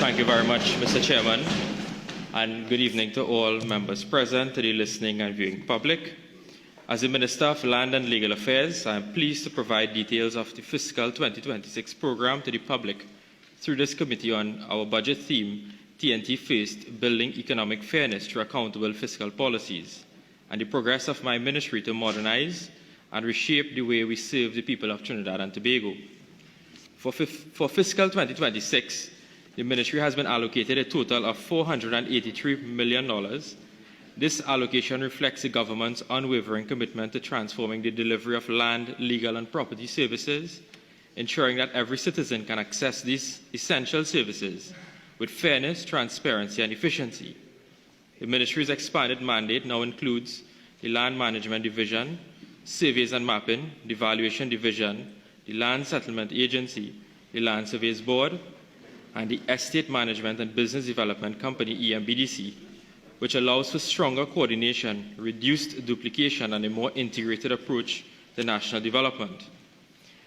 Thank you very much, Mr. Chairman, and good evening to all members present, to the listening and viewing public. As the Minister of Land and Legal Affairs, I am pleased to provide details of the fiscal 2026 program to the public through this committee on our budget theme, TNT First, Building Economic Fairness Through Accountable Fiscal Policies, and the progress of my ministry to modernize and reshape the way we serve the people of Trinidad and Tobago. For fiscal 2026, the ministry has been allocated a total of $483 million. This allocation reflects the government's unwavering commitment to transforming the delivery of land, legal, and property services, ensuring that every citizen can access these essential services with fairness, transparency, and efficiency. The ministry's expanded mandate now includes the Land Management Division, Surveys and Mapping, the Valuation Division, the Land Settlement Agency, the Land Surveys Board, and the Estate Management and Business Development Company, EMBDC, which allows for stronger coordination, reduced duplication, and a more integrated approach to national development.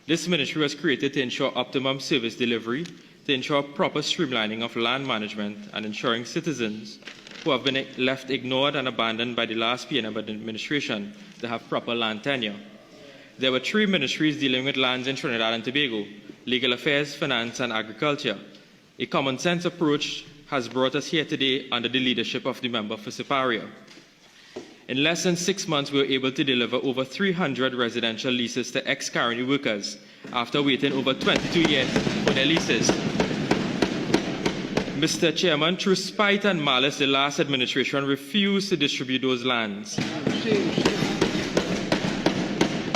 This ministry was created to ensure optimum service delivery, to ensure proper streamlining of land management, and ensuring citizens who have been left ignored and abandoned by the last PNM administration to have proper land tenure. There were 3 ministries dealing with lands in Trinidad and Tobago: Legal Affairs, Finance, and Agriculture. A common sense approach has brought us here today under the leadership of the member for Siparia. In less than 6 months, we were able to deliver over 300 residential leases to ex-Caroni workers after waiting over 22 years for their leases. Mr. Chairman, through spite and malice, the last administration refused to distribute those lands.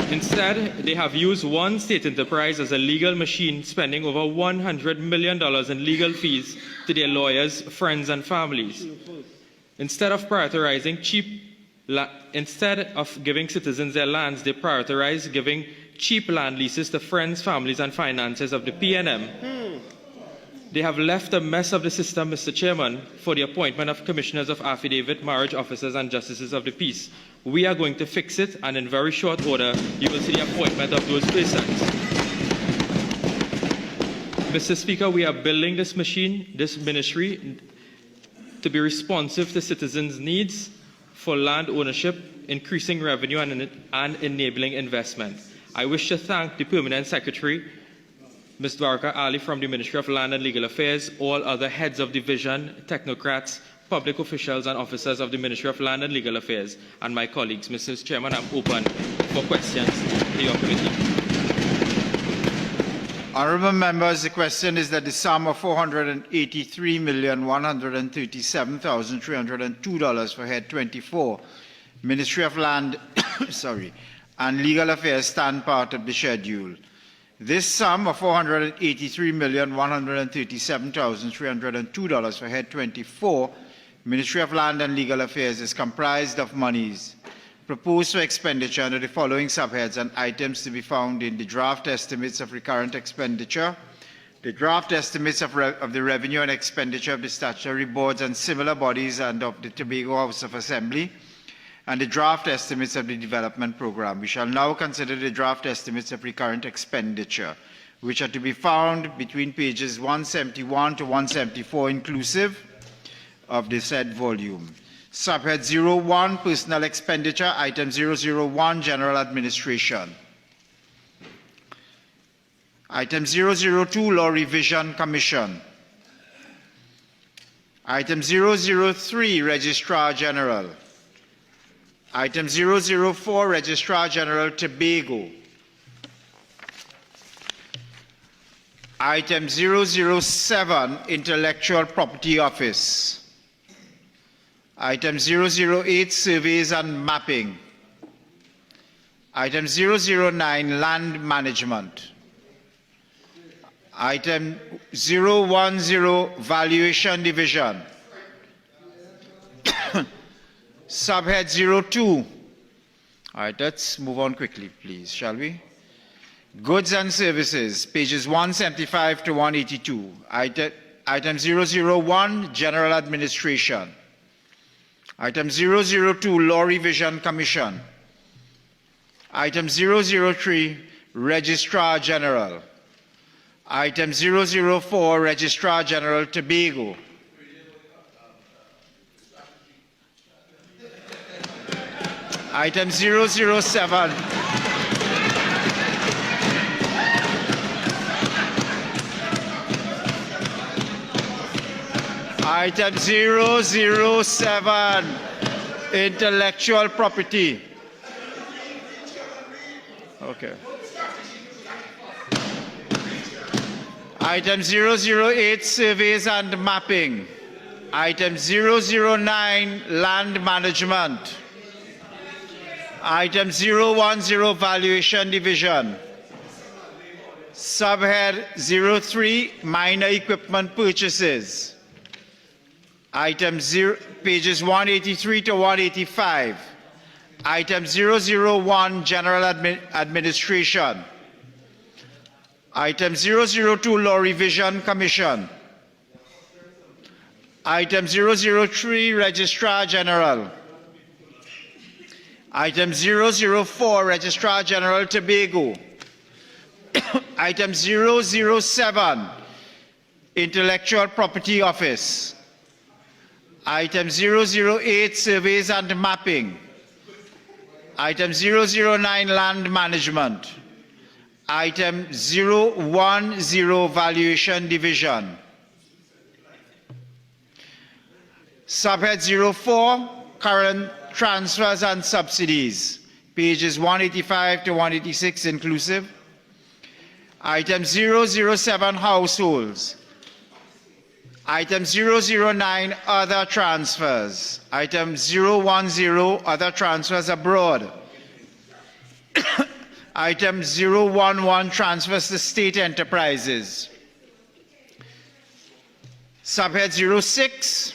Instead, they have used one state enterprise as a legal machine, spending over $100 million in legal fees to their lawyers, friends, and families. Instead of giving citizens their lands, they prioritize giving cheap land leases to friends, families, and finances of the PNM. They have left a mess of the system, Mr. Chairman, for the appointment of commissioners of affidavit, marriage officers, and justices of the peace. We are going to fix it, and in very short order, you will see the appointment of those persons. Mr. Speaker, we are building this ministry, to be responsive to citizens' needs for land ownership, increasing revenue, and enabling investment. I wish to thank the Permanent Secretary, Ms. Dwarka Ali from the Ministry of Land and Legal Affairs, all other heads of division, technocrats, public officials, and officers of the Ministry of Land and Legal Affairs, and my colleagues. Mr. Chairman, I'm open for questions to your committee. Honourable members, the question is that the sum of $483,137,302 for Head 24, Ministry of Land and Legal Affairs, stand part of the schedule. This sum of $483,137,302 for Head 24, Ministry of Land and Legal Affairs, is comprised of monies proposed for expenditure under the following subheads and items to be found in the draft estimates of recurrent expenditure, the draft estimates of the revenue and expenditure of the statutory boards and similar bodies and of the Tobago House of Assembly, and the draft estimates of the development program. We shall now consider the draft estimates of recurrent expenditure, which are to be found between pages 171 to 174 inclusive of the said volume. Subhead 01, Personal Expenditure, Item 001, General Administration. Item 002, Law Revision Commission. Item 003, Registrar General. Item 004, Registrar General Tobago. Item 007, Intellectual Property Office. Item 008, Surveys and Mapping. Item 009, Land Management. Item 010, Valuation Division. Subhead 02. All right, let's move on quickly, please, shall we? Goods and Services, pages 175 to 182. Item 001, General Administration. Item 002, Law Revision Commission. Item 003, Registrar General. Item 004, Registrar General Tobago. Item 007. Item 007, Intellectual Property. Okay. Item 008, Surveys and Mapping. Item 009, Land Management. Item 010, Valuation Division. Subhead 03, Minor Equipment Purchases. Item 0, pages 183 to 185. Item 001, General Administration. Item 002, Law Revision Commission. Item 003, Registrar General. Item 004, Registrar General Tobago. Item 007, Intellectual Property Office. Item 008, Surveys and Mapping. Item 009, Land Management. Item 010, Valuation Division. Subhead 04, Current Transfers and Subsidies, pages 185 to 186 inclusive. Item 007, Households. Item 009, Other Transfers. Item 010, Other Transfers Abroad. Item 011, Transfers to State Enterprises. Subhead 06,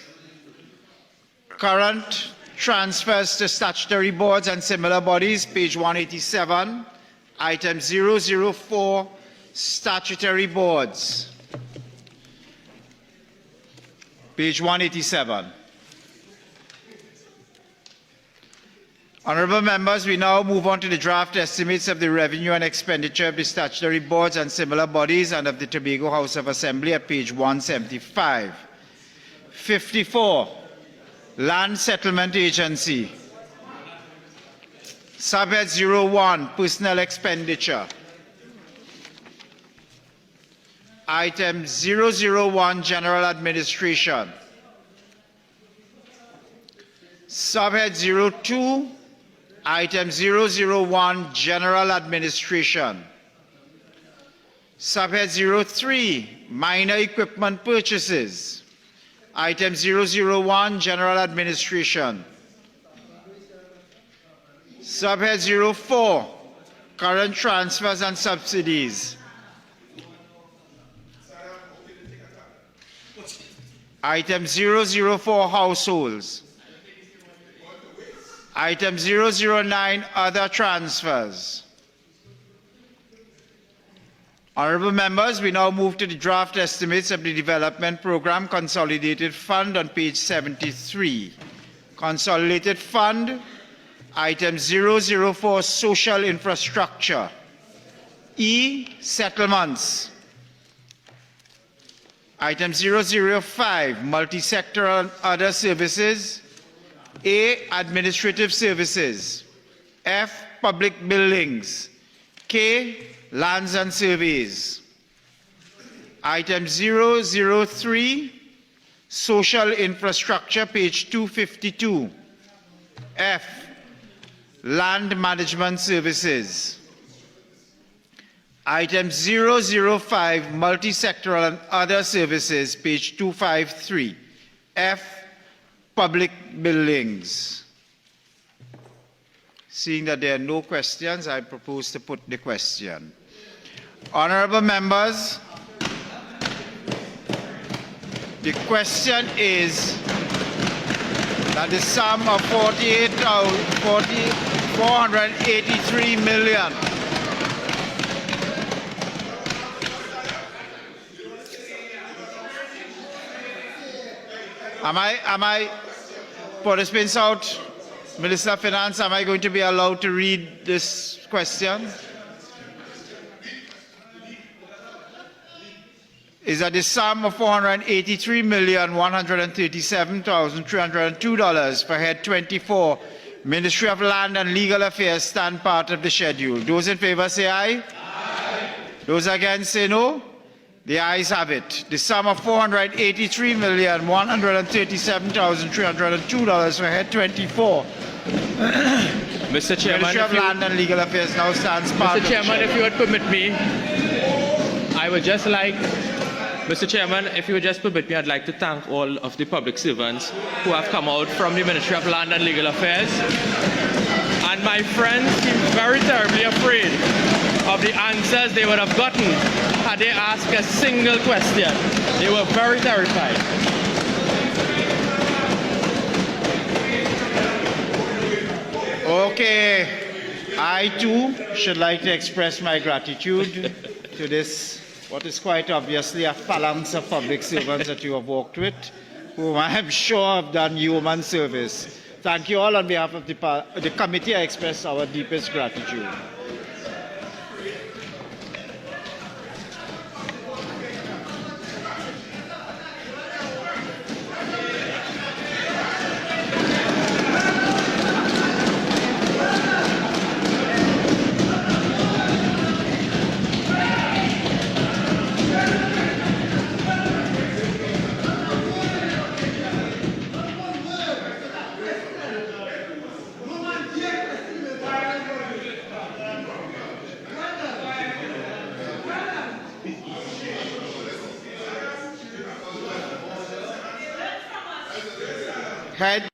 Current Transfers to Statutory Boards and Similar Bodies, page 187. Item 004, Statutory Boards, page 187. Honourable members, we now move on to the draft estimates of the revenue and expenditure of the statutory boards and similar bodies and of the Tobago House of Assembly at page 175. 54, Land Settlement Agency. Subhead 01, Personnel Expenditure. Item 001, General Administration. Subhead 02, Item 001, General Administration. Subhead 03, Minor Equipment Purchases. Item 001, General Administration. Subhead 04, Current Transfers and Subsidies. Item 004, Households. Item 009, Other Transfers. Honourable members, we now move to the draft estimates of the Development Programme Consolidated Fund on page 73. Consolidated Fund, Item 004, Social Infrastructure. E, Settlements. Item 005, Multi-Sectoral and Other Services. A, Administrative Services. F, Public Buildings. K, Lands and Surveys. Item 003, Social Infrastructure, page 252. F, Land Management Services. Item 005, Multi-Sectoral and Other Services, page 253. F, Public Buildings. Seeing that there are no questions, I propose to put the question. Honourable members, the question is that the sum of 483 million Am I, for the spin out, Minister of Finance, am I going to be allowed to read this question? is that the sum of $483,137,302 for Head 24, Ministry of Land and Legal Affairs, stand part of the schedule. Those in favor say aye. Aye. Those against say no. The ayes have it. The sum of $483,137,302 for Head 24. Mr. Chairman, Ministry of Land and Legal Affairs now stands part of the schedule. Mr. Chairman, if you would permit me, I would just like, Mr. Chairman, if you would just permit me, I'd like to thank all of the public servants who have come out from the Ministry of Land and Legal Affairs. And my friends seem very terribly afraid of the answers they would have gotten had they asked a single question. They were very terrified. Okay, I too should like to express my gratitude to this, what is quite obviously a phalanx of public servants that you have worked with, whom I am sure have done human service. Thank you all on behalf of the committee. I express our deepest gratitude. Head